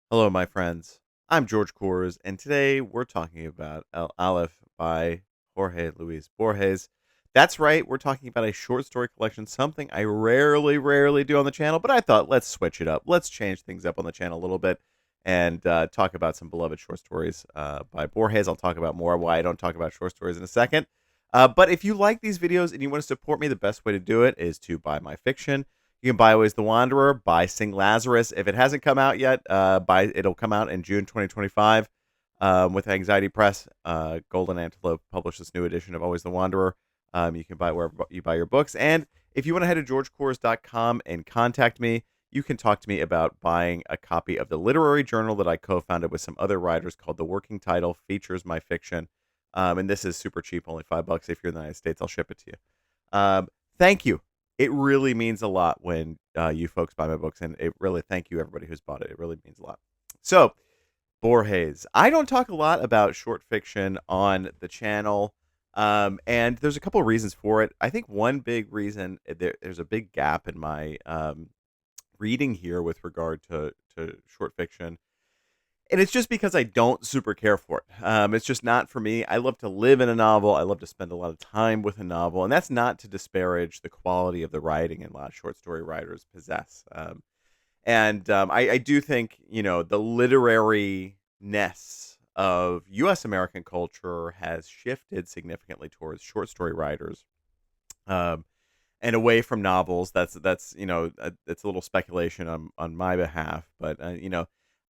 Hello, my friends. I'm George Kors, and today we're talking about El Aleph by Jorge Luis Borges. That's right, we're talking about a short story collection, something I rarely do on the channel, but I thought let's switch it up. Let's change things up on the channel a little bit and talk about some beloved short stories by Borges. I'll talk about more why I don't talk about short stories in a second. But if you like these videos and you want to support me, the best way to do it is to buy my fiction. You can buy Always the Wanderer, buy Sing Lazarus. If it hasn't come out yet, it'll come out in June 2025 with Anxiety Press. Golden Antelope published this new edition of Always the Wanderer. You can buy wherever you buy your books. And if you want to head to georgekors.com and contact me, you can talk to me about buying a copy of the literary journal that I co-founded with some other writers called The Working Title Features My Fiction. And this is super cheap, only $5 if you're in the United States. I'll ship it to you. Thank you. It really means a lot when you folks buy my books, and it really thank you everybody who's bought it. It really means a lot. So, Borges. I don't talk a lot about short fiction on the channel, and there's a couple of reasons for it. I think one big reason there's a big gap in my reading here with regard to short fiction, and it's just because I don't super care for it. It's just not for me. I love to live in a novel. I love to spend a lot of time with a novel, and that's not to disparage the quality of the writing and a lot of short story writers possess. I do think the literary ness of U.S. American culture has shifted significantly towards short story writers, um, and away from novels. It's a little speculation on my behalf, but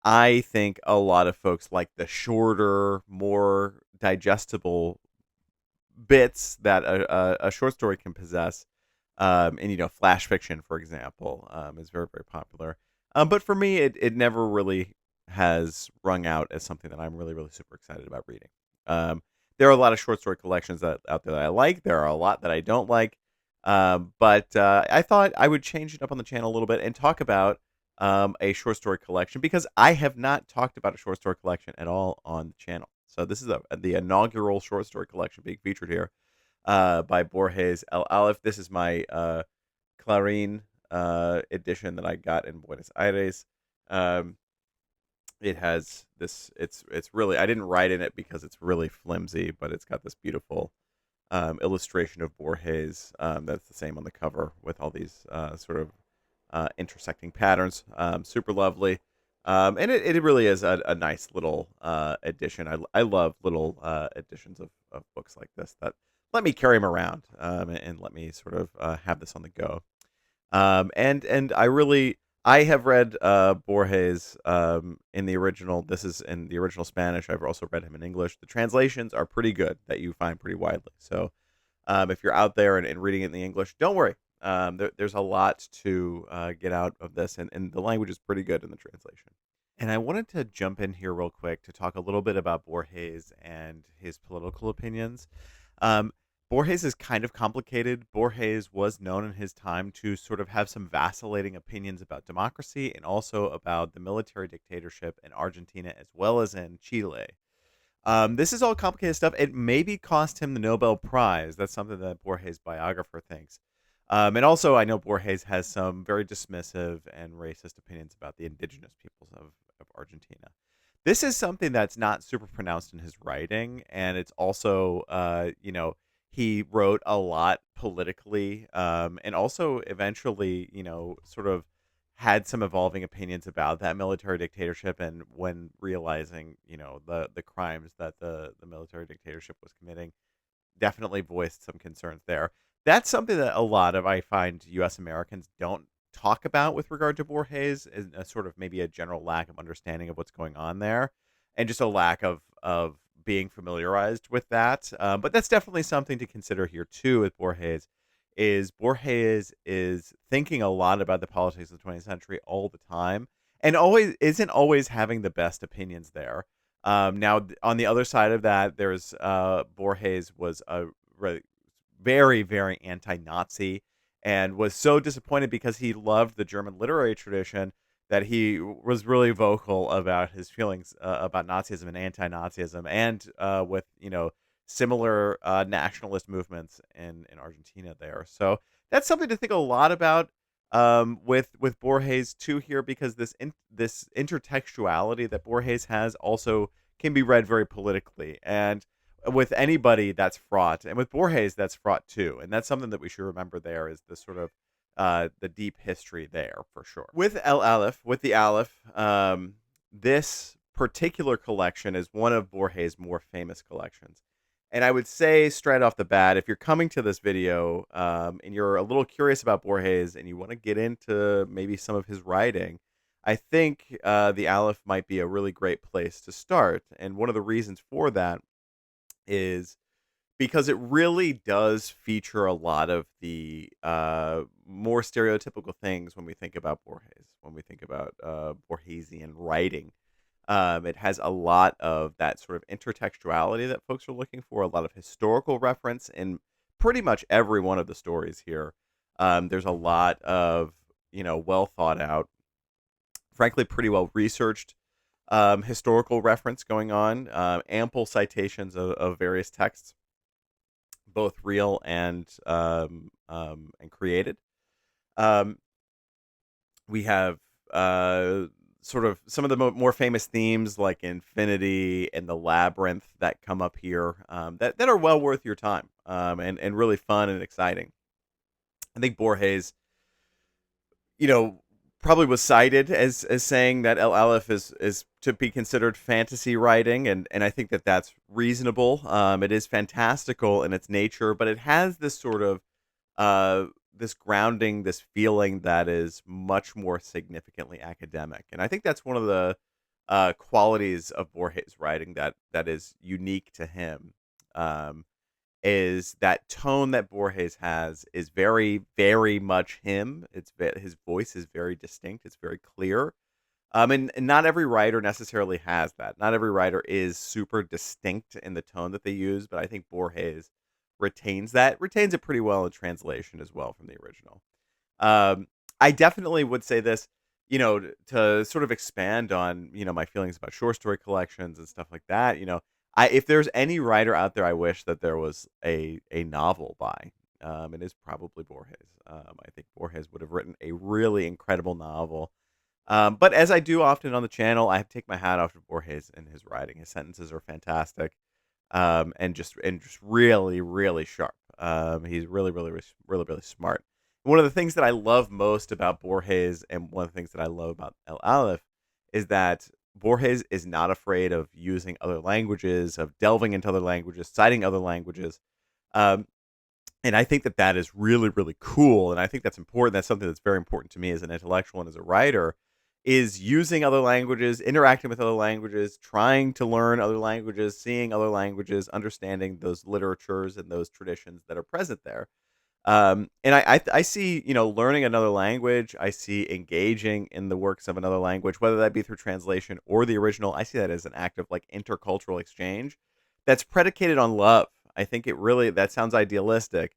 I think a lot of folks like the shorter, more digestible bits that a short story can possess. And flash fiction, for example, is very popular. But for me, it never really has rung out as something that I'm really super excited about reading. There are a lot of short story collections out there that I like. There are a lot that I don't like. But I thought I would change it up on the channel a little bit and talk about a short story collection because I have not talked about a short story collection at all on the channel. So this is the inaugural short story collection being featured here by Borges El Aleph. This is my Clarín edition that I got in Buenos Aires. Um, it has this. It's really. I didn't write in it because it's really flimsy, but it's got this beautiful illustration of Borges. That's the same on the cover with all these sort of intersecting patterns. Super lovely. And it really is a nice little edition. I love little editions of books like this that let me carry them around and let me sort of have this on the go. And I have read Borges in the original. This is in the original Spanish. I've also read him in English. The translations are pretty good that you find pretty widely. So if you're out there and reading it in the English, don't worry. There's a lot to get out of this, and the language is pretty good in the translation. And I wanted to jump in here real quick to talk a little bit about Borges and his political opinions. Um, Borges is kind of complicated. Borges was known in his time to sort of have some vacillating opinions about democracy and also about the military dictatorship in Argentina as well as in Chile. This is all complicated stuff. It maybe cost him the Nobel Prize. That's something that Borges' biographer thinks. And also, I know Borges has some very dismissive and racist opinions about the indigenous peoples of Argentina. This is something that's not super pronounced in his writing, and it's also, he wrote a lot politically, and also eventually, sort of had some evolving opinions about that military dictatorship, and when realizing, the crimes that the military dictatorship was committing, definitely voiced some concerns there. That's something that a lot of I find U.S. Americans don't talk about with regard to Borges, is a sort of maybe a general lack of understanding of what's going on there, and just a lack of being familiarized with that. But that's definitely something to consider here too with Borges. Is Borges is thinking a lot about the politics of the 20th century all the time, and always isn't always having the best opinions there. Now, on the other side of that, there's Borges was a very anti-Nazi and was so disappointed because he loved the German literary tradition that he was really vocal about his feelings about Nazism and anti-Nazism, and with similar nationalist movements in Argentina there. So that's something to think a lot about. with Borges too here, because this intertextuality that Borges has also can be read very politically, and with anybody that's fraught, and with Borges that's fraught too, and that's something that we should remember. There is the sort of the deep history there for sure. With Aleph, with the Aleph, this particular collection is one of Borges' more famous collections. And I would say straight off the bat, if you're coming to this video and you're a little curious about Borges and you want to get into maybe some of his writing, I think the Aleph might be a really great place to start. And one of the reasons for that is because it really does feature a lot of the more stereotypical things when we think about Borges, when we think about Borgesian writing. It has a lot of that sort of intertextuality that folks are looking for, a lot of historical reference in pretty much every one of the stories here. There's a lot of, well thought out, frankly, pretty well researched historical reference going on, ample citations of various texts, both real and created. Um, we have sort of some of the more famous themes like infinity and the labyrinth that come up here, that are well worth your time, and really fun and exciting. I think Borges, you know, probably was cited as saying that El Aleph is to be considered fantasy writing, and I think that that's reasonable. It is fantastical in its nature, but it has this sort of this grounding, this feeling that is much more significantly academic, and I think that's one of the qualities of Borges' writing that is unique to him. Um, is that tone that Borges has is very, very much him. His voice is very distinct. It's very clear. And not every writer necessarily has that. Not every writer is super distinct in the tone that they use, but I think Borges retains it pretty well in translation as well from the original. I definitely would say this, to sort of expand on, my feelings about short story collections and stuff like that. If there's any writer out there I wish that there was a novel by, it is probably Borges. I think Borges would have written a really incredible novel. But as I do often on the channel, I take my hat off to Borges and his writing. His sentences are fantastic, and just really, really sharp. He's really, really, really, really smart. One of the things that I love most about Borges, and one of the things that I love about El Aleph, is that Borges is not afraid of using other languages, of delving into other languages, citing other languages. Um, and I think that that is really, really cool. And I think that's important. That's something that's very important to me as an intellectual and as a writer, is using other languages, interacting with other languages, trying to learn other languages, seeing other languages, understanding those literatures and those traditions that are present there. And I see, learning another language. I see engaging in the works of another language, whether that be through translation or the original. I see that as an act of like intercultural exchange that's predicated on love. I think that sounds idealistic.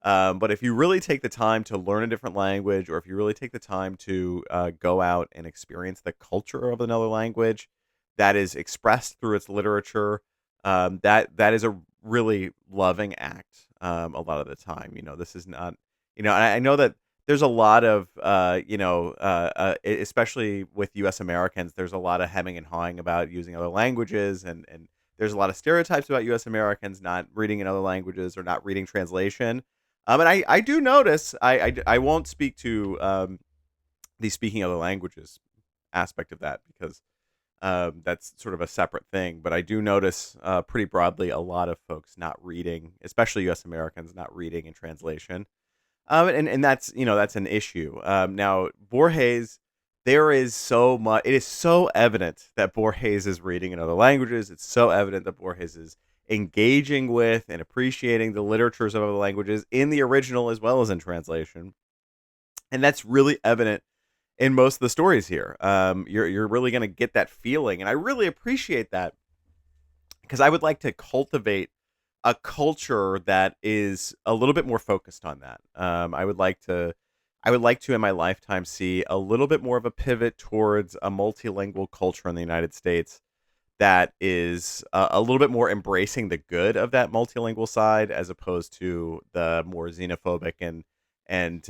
But if you really take the time to learn a different language, or if you really take the time to go out and experience the culture of another language that is expressed through its literature, that is a really loving act. A lot of the time, this is not, I know that there's a lot of, especially with U.S. Americans, there's a lot of hemming and hawing about using other languages, and there's a lot of stereotypes about U.S. Americans not reading in other languages or not reading translation. And I do notice, I won't speak to the speaking other languages aspect of that, because that's sort of a separate thing. But I do notice pretty broadly a lot of folks not reading, especially U.S. Americans, not reading in translation, and that's an issue. Now Borges, there is so much. It is so evident that Borges is reading in other languages. It's so evident that Borges is engaging with and appreciating the literatures of other languages in the original as well as in translation, and that's really evident in most of the stories here. You're really going to get that feeling, and I really appreciate that, because I would like to cultivate a culture that is a little bit more focused on that. I would like to in my lifetime see a little bit more of a pivot towards a multilingual culture in the United States that is a little bit more embracing the good of that multilingual side, as opposed to the more xenophobic and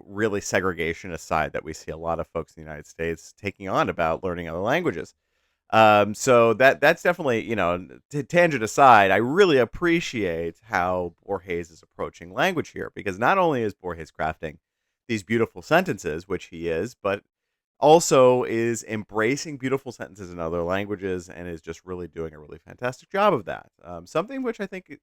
really segregation aside that we see a lot of folks in the United States taking on about learning other languages. So that's definitely, tangent aside, I really appreciate how Borges is approaching language here, because not only is Borges crafting these beautiful sentences, which he is, but also is embracing beautiful sentences in other languages and is just really doing a really fantastic job of that. Something which I think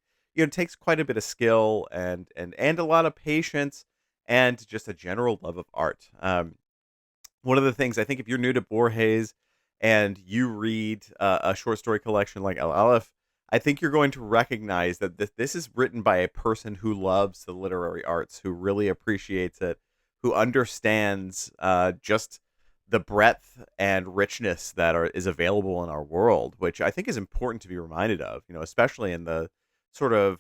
takes quite a bit of skill and a lot of patience and just a general love of art. One of the things I think, if you're new to Borges and you read a short story collection like El Aleph, I think you're going to recognize that this is written by a person who loves the literary arts, who really appreciates it, who understands just the breadth and richness that is available in our world, which I think is important to be reminded of, especially in the sort of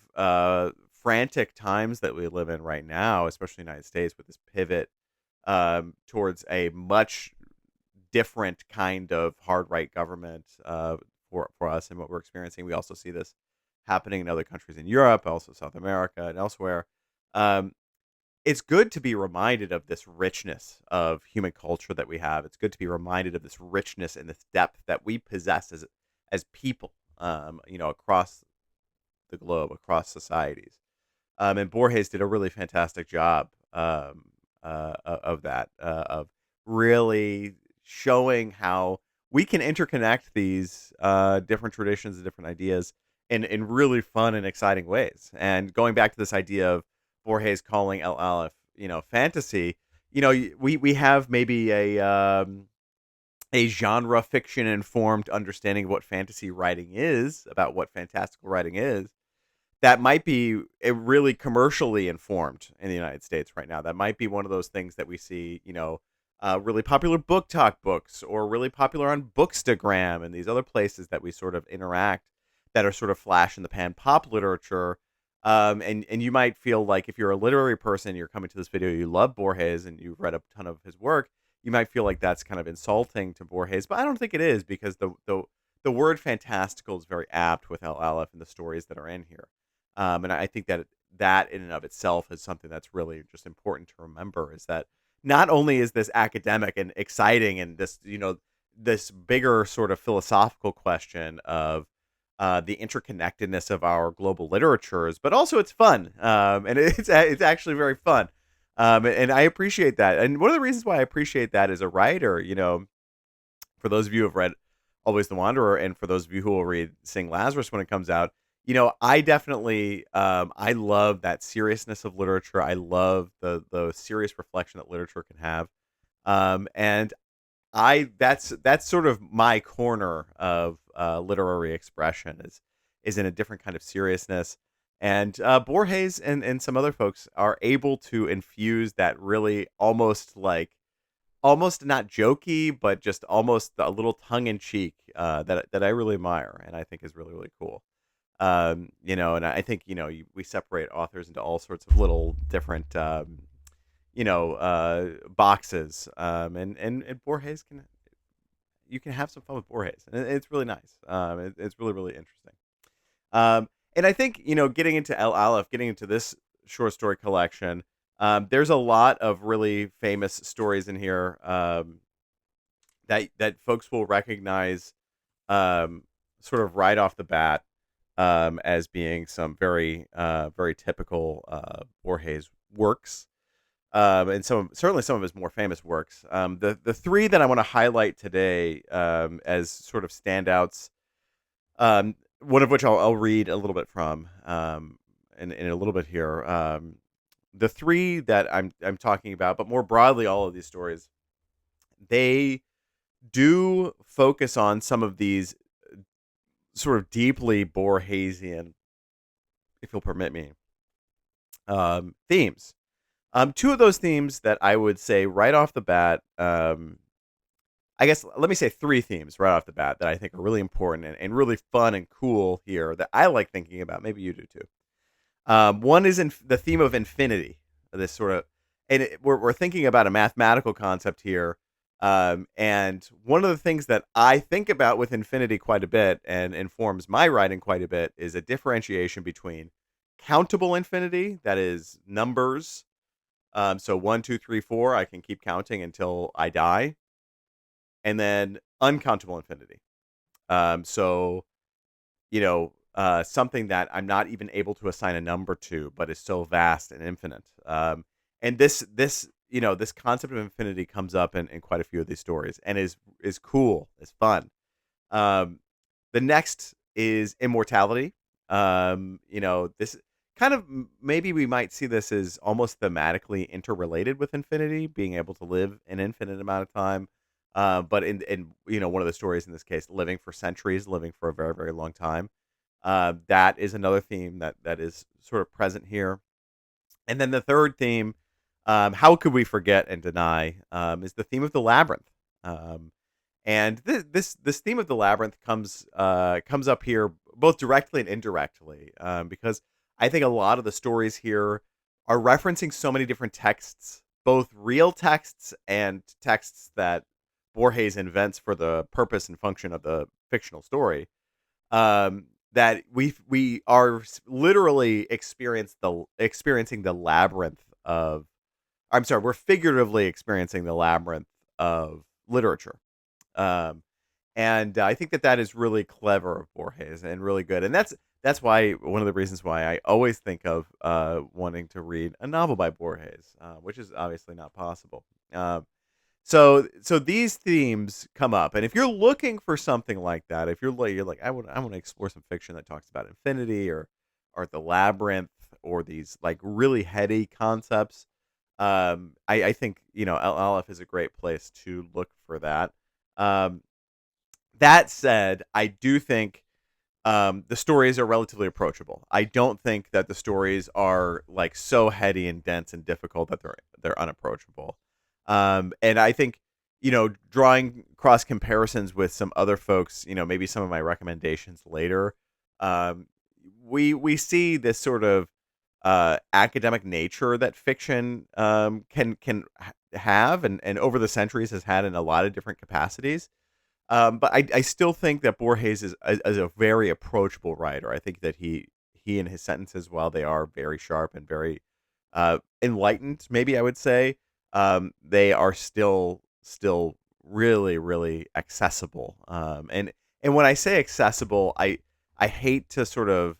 frantic times that we live in right now, especially in the United States, with this pivot towards a much different kind of hard right government for us and what we're experiencing. We also see this happening in other countries in Europe, also South America and elsewhere. Um, it's good to be reminded of this richness of human culture that we have. It's good to be reminded of this richness and this depth that we possess as people, across the globe, across societies. And Borges did a really fantastic job of that, of really showing how we can interconnect these different traditions and different ideas in really fun and exciting ways. And going back to this idea of Borges calling El Aleph, fantasy, we have maybe a genre fiction informed understanding of what fantasy writing is, about what fantastical writing is, that might be really commercially informed in the United States right now. That might be one of those things that we see, really popular book talk books, or really popular on Bookstagram and these other places that we sort of interact, that are sort of flash in the pan pop literature. And you might feel like, if you're a literary person, you're coming to this video, you love Borges and you've read a ton of his work, you might feel like that's kind of insulting to Borges, but I don't think it is, because the word fantastical is very apt with El Aleph and the stories that are in here. And I think that in and of itself is something that's really just important to remember, is that not only is this academic and exciting, and this bigger sort of philosophical question of the interconnectedness of our global literatures, but also it's fun, and it's actually very fun, and I appreciate that. And one of the reasons why I appreciate that as a writer, for those of you who have read Always the Wanderer, and for those of you who will read Sing Lazarus when it comes out, I definitely I love that seriousness of literature. I love the serious reflection that literature can have, and that's sort of my corner of literary expression, is in a different kind of seriousness. And Borges and some other folks are able to infuse that really almost not jokey, but just almost a little tongue in cheek, that I really admire, and I think is really, really cool. And I think, we separate authors into all sorts of little different, boxes. And Borges you can have some fun with Borges, and it's really nice. It's really, really interesting. And I think, getting into El Aleph, getting into this short story collection, there's a lot of really famous stories in here, that folks will recognize, sort of right off the bat, as being some very very typical Borges works, and certainly some of his more famous works. The three that I want to highlight today, as sort of standouts, one of which I'll read a little bit from, in a little bit here. The three that I'm talking about, but more broadly, all of these stories, they do focus on some of these sort of deeply Borgesian, if you'll permit me, themes. Two of those themes that I would say right off the bat, I guess let me say three themes right off the bat that I think are really important and really fun and cool here, that I like thinking about. Maybe you do too. One is the theme of infinity. This sort of, and we're thinking about a mathematical concept here. And one of the things that I think about with infinity quite a bit, and informs my writing quite a bit, is a differentiation between countable infinity, that is numbers, So 1, 2, 3, 4, I can keep counting until I die, and then uncountable infinity. So something that I'm not even able to assign a number to, but is so vast and infinite. And this concept of infinity comes up in quite a few of these stories, and is cool, is fun. Um, the next is immortality. This kind of maybe we might see this as almost thematically interrelated with infinity, being able to live an infinite amount of time. But in one of the stories in this case, living for centuries, living for a very, very long time. That is another theme that is sort of present here. And then the third theme, how could we forget and deny, is the theme of the labyrinth. Um, and this theme of the labyrinth comes up here both directly and indirectly, because I think a lot of the stories here are referencing so many different texts, both real texts and texts that Borges invents for the purpose and function of the fictional story. That we are literally experiencing the labyrinth of. I'm sorry, we're figuratively experiencing the labyrinth of literature. Um, and I think that is really clever of Borges and really good. And that's why one of the reasons why I always think of wanting to read a novel by Borges, which is obviously not possible. So these themes come up, and if you're looking for something like that, if you're like I want to explore some fiction that talks about infinity or the labyrinth or these like really heady concepts, I think Aleph is a great place to look for that. Um, that said, I do think the stories are relatively approachable. I don't think that the stories are like so heady and dense and difficult that they're unapproachable. And I think drawing cross comparisons with some other folks, maybe some of my recommendations later, um, we see this sort of academic nature that fiction have and over the centuries has had in a lot of different capacities. But I still think that Borges is a very approachable writer. I think that he and his sentences, while they are very sharp and very enlightened, maybe I would say, they are still really really accessible. And when I say accessible, I hate to sort of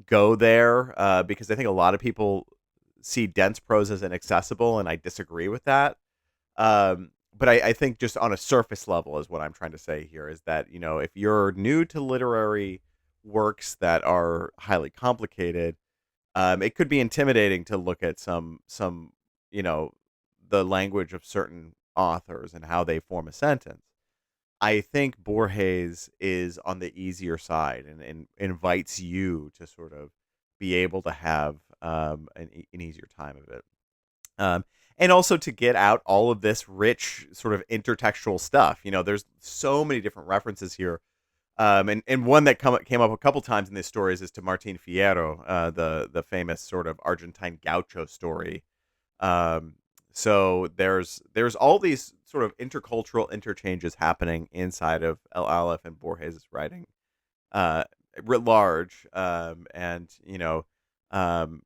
go there because I think a lot of people see dense prose as inaccessible, and I disagree with that. But I think just on a surface level is what I'm trying to say here is that, if you're new to literary works that are highly complicated, it could be intimidating to look at some, you know, the language of certain authors and how they form a sentence. I think Borges is on the easier side and invites you to sort of be able to have an easier time of it. And also to get out all of this rich sort of intertextual stuff. There's so many different references here. And one that came up a couple times in these stories is to Martin Fierro, the famous sort of Argentine gaucho story. Um, so there's all these sort of intercultural interchanges happening inside of El Aleph and Borges' writing, uh, writ large. And um,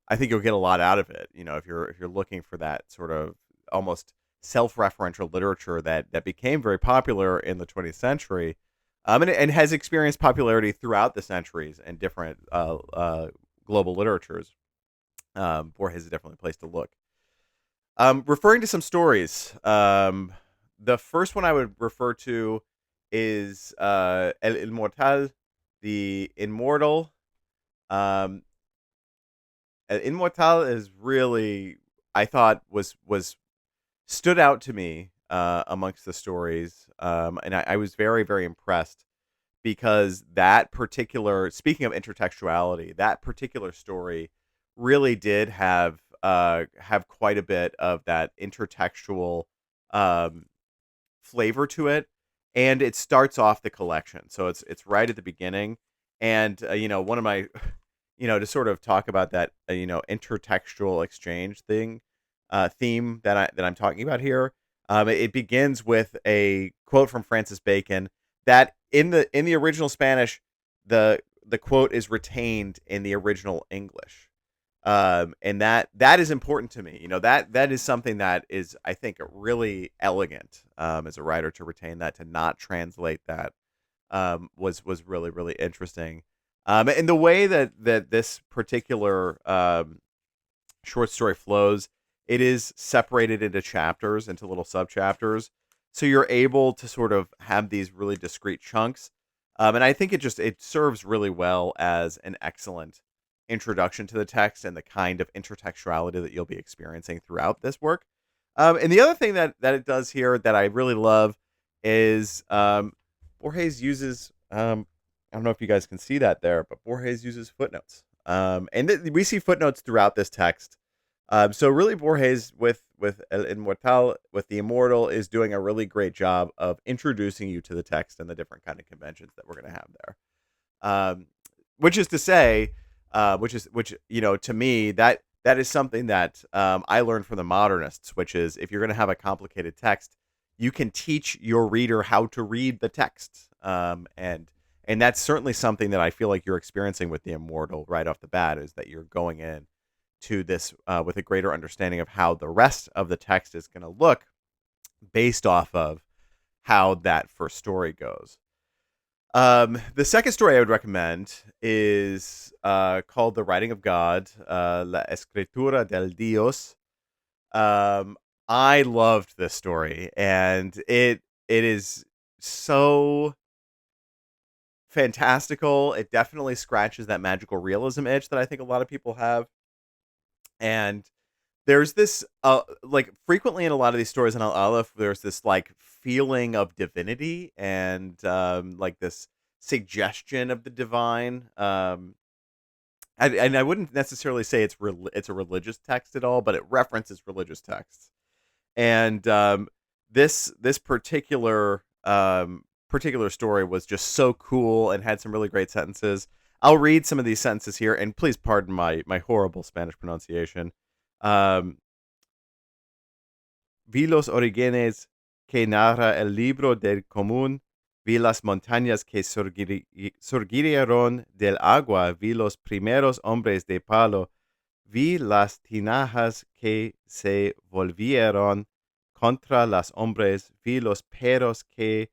I think you'll get a lot out of it. If you're looking for that sort of almost self-referential literature that became very popular in the 20th century, and has experienced popularity throughout the centuries and different global literatures. Borges is definitely a place to look. Referring to some stories, the first one I would refer to is El Inmortal, the Immortal. Um, Immortal is really, I thought, was stood out to me amongst the stories, and I was very very impressed because that particular, speaking of intertextuality, that particular story really did have quite a bit of that intertextual um, flavor to it, and it starts off the collection, so it's right at the beginning, and one of my to sort of talk about that intertextual exchange theme that I'm talking about here. It begins with a quote from Francis Bacon that in the original Spanish, the quote is retained in the original English. And that is important to me. That is something that is, I think, really elegant as a writer, to retain that, to not translate that, was really, really interesting. And the way that this particular short story flows, it is separated into chapters, into little sub chapters, so you're able to sort of have these really discrete chunks. And I think it serves really well as an excellent introduction to the text and the kind of intertextuality that you'll be experiencing throughout this work. And the other thing that it does here that I really love is, Borges uses, I don't know if you guys can see that there, but Borges uses footnotes. We see footnotes throughout this text. So really, Borges with with the Immortal, is doing a really great job of introducing you to the text and the different kind of conventions that we're going to have there. Which is to say, to me, that is something that I learned from the modernists, which is, if you're going to have a complicated text, you can teach your reader how to read the text. And that's certainly something that I feel like you're experiencing with the Immortal right off the bat, is that you're going in to this with a greater understanding of how the rest of the text is going to look, based off of how that first story goes. The second story I would recommend is called The Writing of God, La Escritura del Dios. I loved this story, and it is so fantastical. It definitely scratches that magical realism itch that I think a lot of people have. And there's this, like, frequently in a lot of these stories in Aleph, there's this, like, feeling of divinity, and like, this suggestion of the divine. And I wouldn't necessarily say it's a religious text at all, but it references religious texts. And this particular story was just so cool and had some really great sentences. I'll read some of these sentences here, and please pardon my horrible Spanish pronunciation. Vi los orígenes que narra el libro del común, vi las montañas que surgieron del agua, vi los primeros hombres de palo, vi las tinajas que se volvieron contra los hombres, vi los perros que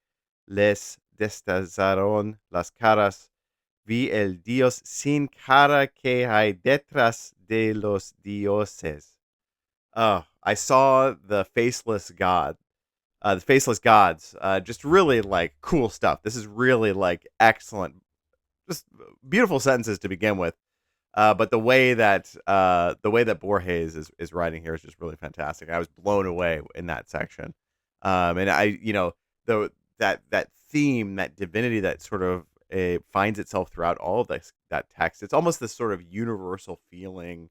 les destazaron las caras, vi el dios sin cara que hay detrás de los dioses. Oh, I saw the faceless gods. Just really, like, cool stuff. This is really, like, excellent, just beautiful sentences to begin with. But the way that Borges is writing here is just really fantastic. I was blown away in that section. And that theme, that divinity, that sort of finds itself throughout all of that text. It's almost this sort of universal feeling.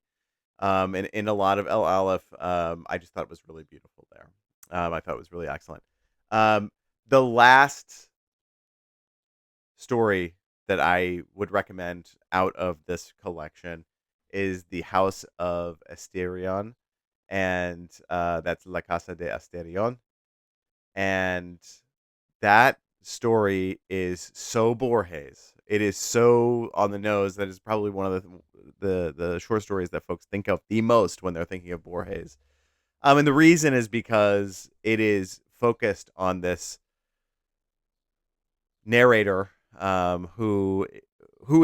In a lot of El Aleph, I just thought it was really beautiful there. I thought it was really excellent. The last story that I would recommend out of this collection is The House of Asterion, and that's La Casa de Asterion. And that story is so Borges. It is so on the nose that it's probably one of the short stories that folks think of the most when they're thinking of Borges. And the reason is because it is focused on this narrator, who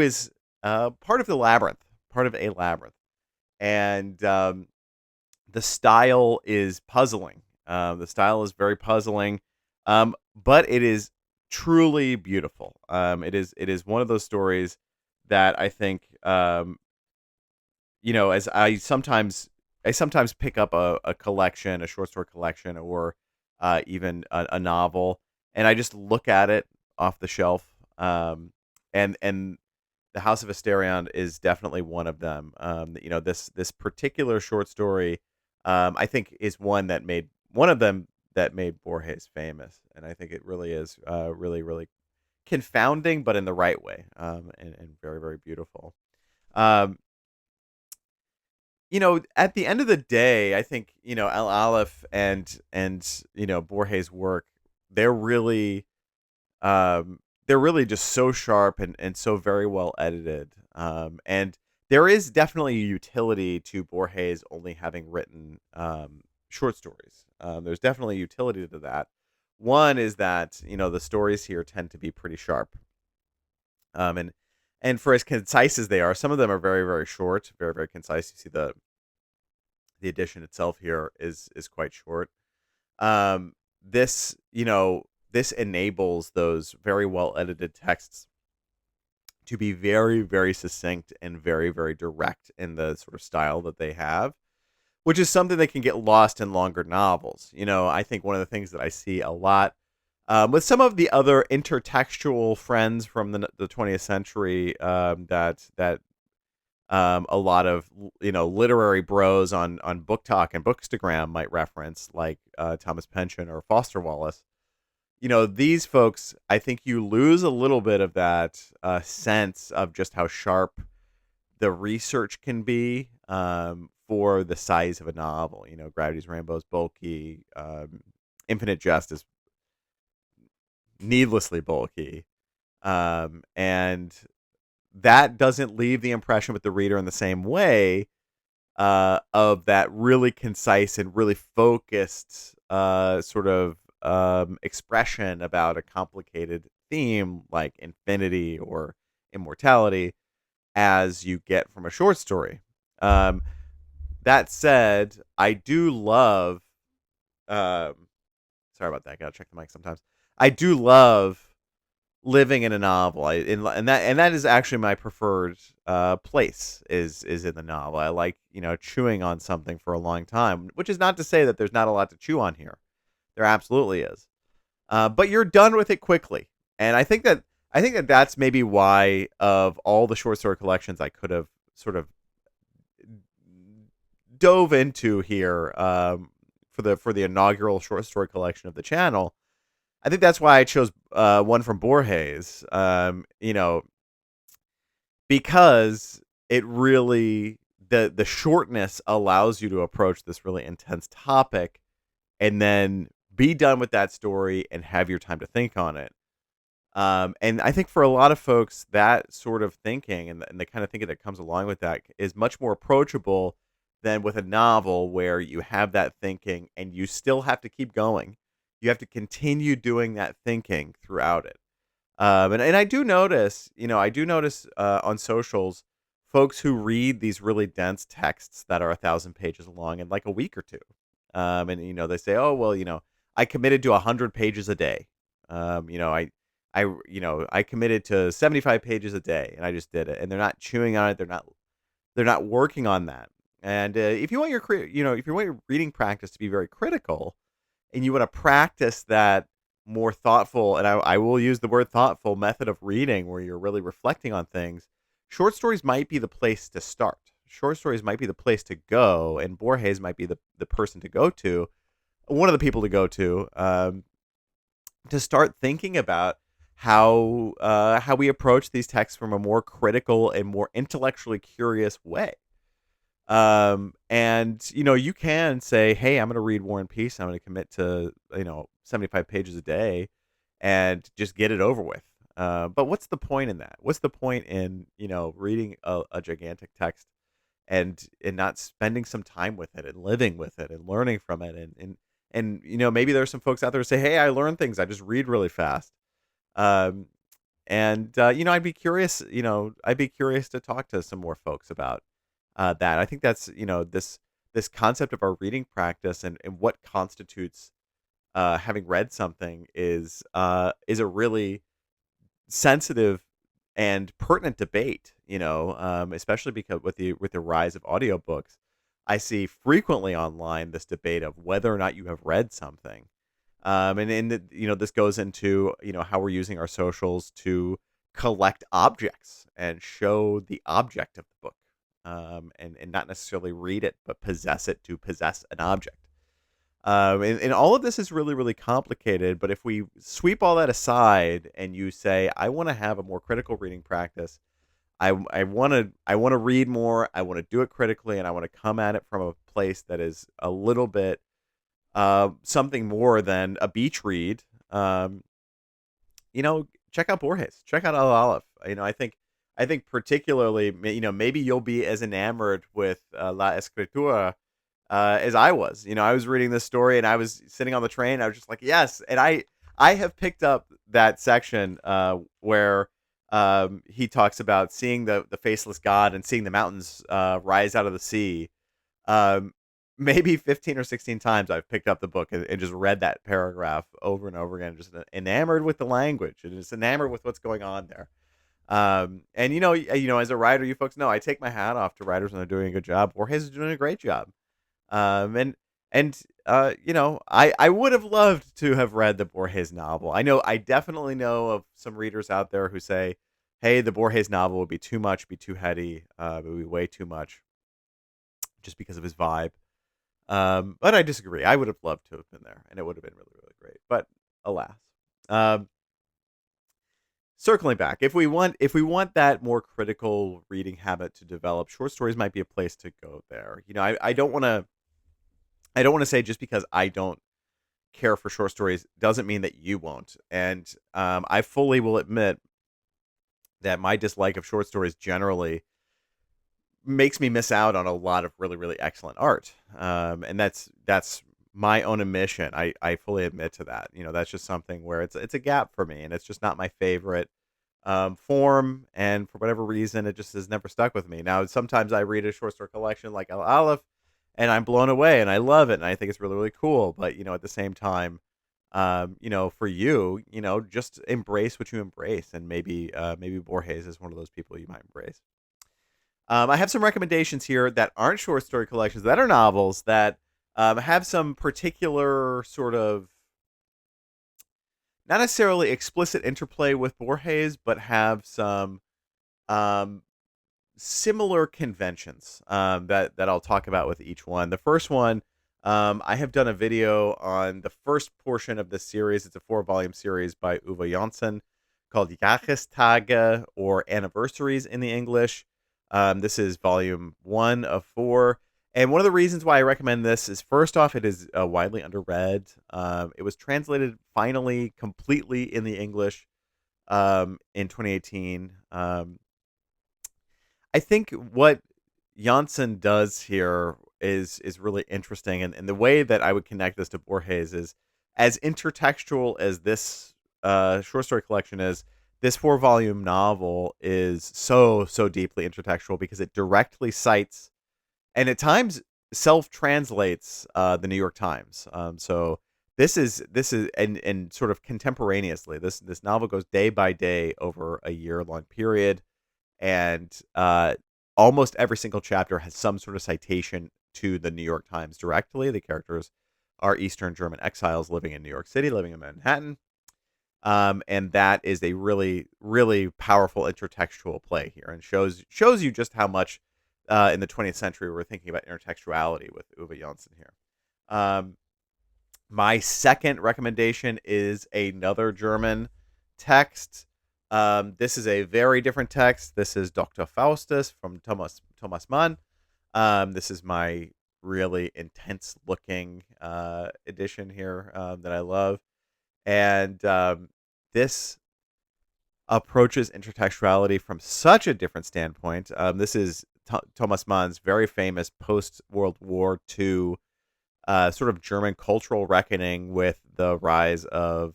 is part of the labyrinth, part of a labyrinth, and the style is puzzling. The style is very puzzling, but it is truly beautiful. It is one of those stories that I think, as I sometimes pick up a collection, a short story collection, or even a novel, and I just look at it off the shelf. And the House of Asterion is definitely one of them. This particular short story, I think, is one of them that made Borges famous, and I think it really is really, really confounding, but in the right way, and very, very beautiful. Um, at the end of the day, I think, El Aleph and Borges' work, they're really they're really just so sharp and so very well edited. And there is definitely a utility to Borges only having written short stories. There's definitely utility to that. One is that the stories here tend to be pretty sharp, and for as concise as they are, some of them are very very short, very very concise. You see the edition itself here is quite short. This enables those very well edited texts to be very, very succinct and very, very direct in the sort of style that they have, which is something that can get lost in longer novels. I think one of the things that I see a lot with some of the other intertextual friends from the 20th century that a lot of literary bros on Book Talk and Bookstagram might reference, like Thomas Pynchon or Foster Wallace. These folks, I think you lose a little bit of that sense of just how sharp the research can be for the size of a novel. Gravity's Rainbow is bulky. Infinite Jest is needlessly bulky. And that doesn't leave the impression with the reader in the same way of that really concise and really focused sort of expression about a complicated theme like infinity or immortality as you get from a short story. Um, that said, I do love. Um, Sorry about that. I gotta check the mic sometimes. I do love living in a novel. And that is actually my preferred place is in the novel. I like chewing on something for a long time, which is not to say that there's not a lot to chew on here. There absolutely is. But you're done with it quickly. And I think that that's maybe why of all the short story collections I could have sort of dove into here for the inaugural short story collection of the channel. I think that's why I chose one from Borges. Because it really the shortness allows you to approach this really intense topic and then be done with that story and have your time to think on it. And I think for a lot of folks, that sort of thinking and the kind of thinking that comes along with that is much more approachable than with a novel where you have that thinking and you still have to keep going. You have to continue doing that thinking throughout it. And I do notice on socials folks who read these really dense texts that are 1,000 pages long in like a week or two. And they say, oh well, I committed to 100 pages a day. I committed to 75 pages a day, and I just did it. And they're not chewing on it. They're not working on that. And if you want if you want your reading practice to be very critical, and you want to practice that more thoughtful, and I will use the word thoughtful method of reading where you're really reflecting on things, short stories might be the place to start. Short stories might be the place to go, and Borges might be the person to go to, one of the people to go to start thinking about how we approach these texts from a more critical and more intellectually curious way. And you can say, hey, I'm going to read War and Peace. I'm going to commit to 75 pages a day, and just get it over with. But what's the point in that? What's the point in reading a gigantic text and not spending some time with it and living with it and learning from it and maybe there's some folks out there who say, hey, I learned things. I just read really fast. Um, and I'd be curious to talk to some more folks about that. I think that's this concept of our reading practice and what constitutes having read something is a really sensitive and pertinent debate. Especially because with the rise of audiobooks, I see frequently online this debate of whether or not you have read something. And this goes into how we're using our socials to collect objects and show the object of the book, and not necessarily read it, but possess it to possess an object. And all of this is really, really complicated. But if we sweep all that aside and you say, I want to have a more critical reading practice, I want to read more, I want to do it critically, and I want to come at it from a place that is a little bit something more than a beach read. Check out Borges, check out Aleph. I think I think particularly, maybe you'll be as enamored with La Escritura as I was. I was reading this story and I was sitting on the train. I was just like, yes. And I have picked up that section where he talks about seeing the faceless God and seeing the mountains rise out of the sea. Um, Maybe 15 or 16 times I've picked up the book and just read that paragraph over and over again, just enamored with the language and just enamored with what's going on there. And as a writer, you folks know I take my hat off to writers when they're doing a good job. Borges is doing a great job. I would have loved to have read the Borges novel. I definitely know of some readers out there who say, "Hey, the Borges novel would be too much, be too heady, it would be way too much, just because of his vibe." But I disagree. I would have loved to have been there, and it would have been really, really great. But alas, um, circling back, if we want that more critical reading habit to develop, short stories might be a place to go there. I don't want to say just because I don't care for short stories doesn't mean that you won't. And I fully will admit that my dislike of short stories generally makes me miss out on a lot of really, really excellent art. And that's my own admission. I fully admit to that. That's just something where it's a gap for me, and it's just not my favorite form. And for whatever reason, it just has never stuck with me. Now, sometimes I read a short story collection like Aleph, and I'm blown away, and I love it, and I think it's really, really cool. But at the same time, for you, just embrace what you embrace, and maybe Borges is one of those people you might embrace. I have some recommendations here that aren't short story collections, that are novels that have some particular sort of not necessarily explicit interplay with Borges, but have some um, similar conventions that I'll talk about with each one. The first one, I have done a video on the first portion of this series. It's a 4-volume series by Uwe Janssen called Jahrestagen, or Anniversaries in the English. This is volume 1 of 4. And one of the reasons why I recommend this is, first off, it is widely underread. It was translated finally completely in the English in 2018. I think what Janssen does here is really interesting, and the way that I would connect this to Borges is, as intertextual as this short story collection is. This 4-volume novel is so deeply intertextual because it directly cites and at times self translates the New York Times. So this is and sort of contemporaneously. This novel goes day by day over a year-long period, and almost every single chapter has some sort of citation to the New York Times directly. The characters are Eastern German exiles living in New York City, living in Manhattan. And that is a really, really powerful intertextual play here, and shows you just how much in the 20th century we're thinking about intertextuality with Uwe Janssen here. Um, my second recommendation is another German text. This is a very different text. This is Dr. Faustus from Thomas Mann. This is my really intense looking edition here that I love. And this approaches intertextuality from such a different standpoint. This is Thomas Mann's very famous post-World War II sort of German cultural reckoning with the rise of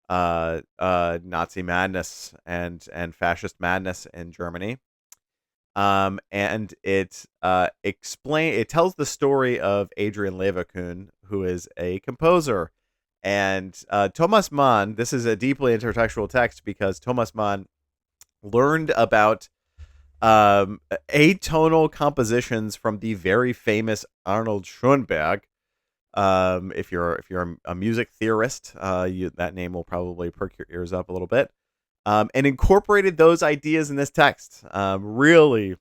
Nazi madness and fascist madness in Germany. And it tells the story of Adrian Leverkühn, who is a composer. And Thomas Mann, this is a deeply intertextual text because Thomas Mann learned about atonal compositions from the very famous Arnold Schoenberg. If you're a music theorist, that name will probably perk your ears up a little bit. And incorporated those ideas in this text. Really,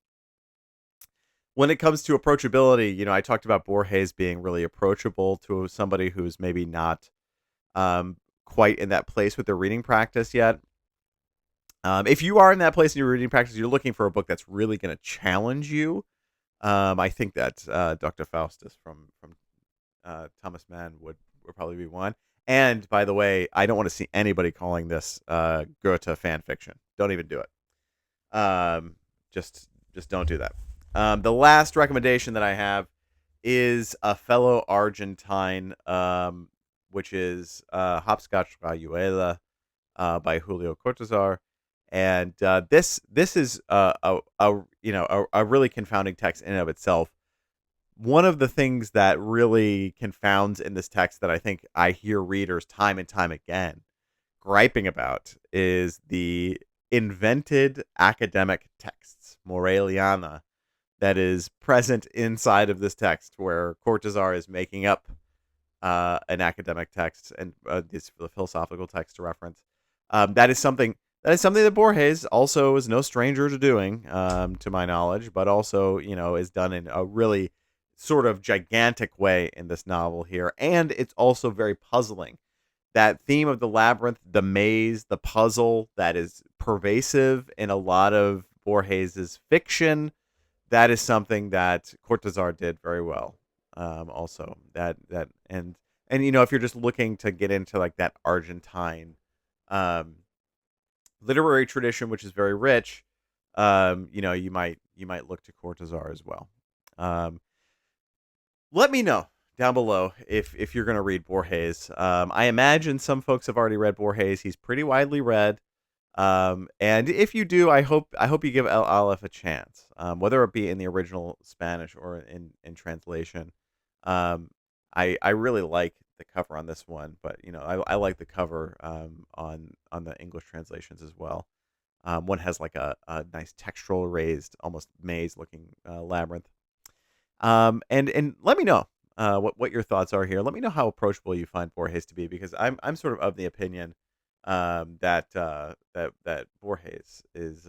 when it comes to approachability, I talked about Borges being really approachable to somebody who's maybe not quite in that place with their reading practice yet. If you are in that place in your reading practice, you're looking for a book that's really going to challenge you. I think that Dr. Faustus from Thomas Mann would probably be one. And by the way, I don't want to see anybody calling this Goethe fan fiction. Don't even do it. Um, just don't do that. The last recommendation that I have is a fellow Argentine, which is Hopscotch Rayuela by Julio Cortázar, and this is a really confounding text in and of itself. One of the things that really confounds in this text that I think I hear readers time and time again griping about is the invented academic texts, Moreliana, that is present inside of this text, where Cortázar is making up an academic text and this philosophical text to reference. That is something that Borges also is no stranger to doing, to my knowledge, but also is done in a really sort of gigantic way in this novel here, and it's also very puzzling. That theme of the labyrinth, the maze, the puzzle that is pervasive in a lot of Borges's fiction, that is something that Cortázar did very well. Also, and if you're just looking to get into like that Argentine um, literary tradition, which is very rich, you might look to Cortázar as well. Um, Let me know down below if you're going to read Borges. I imagine some folks have already read Borges. He's pretty widely read. And if you do, I hope you give El Aleph a chance, whether it be in the original Spanish or in translation. I really like the cover on this one, but I like the cover on the English translations as well. One has like a nice textural raised, almost maze looking labyrinth. And let me know what your thoughts are here. Let me know how approachable you find Borges to be, because I'm sort of the opinion that Borges is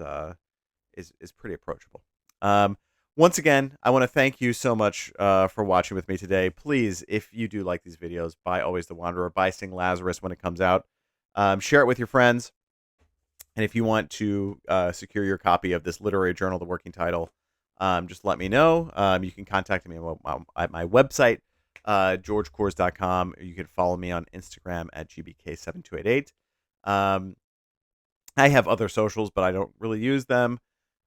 pretty approachable. Um, Once again, I want to thank you so much for watching with me today. Please, if you do like these videos, buy Always the Wanderer, buy Sing Lazarus when it comes out. Share it with your friends. And if you want to secure your copy of this literary journal, The Working Title, just let me know. You can contact me at my website, georgekors.com. Or you can follow me on Instagram at gbk7288. I have other socials, but I don't really use them.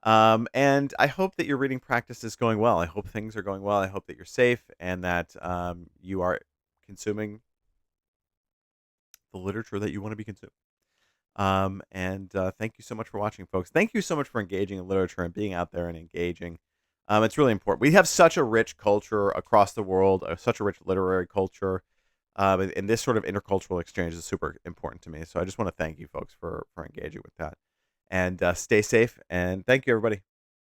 And I hope that your reading practice is going well. I hope things are going well. I hope that you're safe and that you are consuming the literature that you want to be consuming. And thank you so much for watching, folks. Thank you so much for engaging in literature and being out there and engaging. It's really important. We have such a rich culture across the world, such a rich literary culture. And this sort of intercultural exchange is super important to me. So I just want to thank you folks for engaging with that. And stay safe. And thank you, everybody.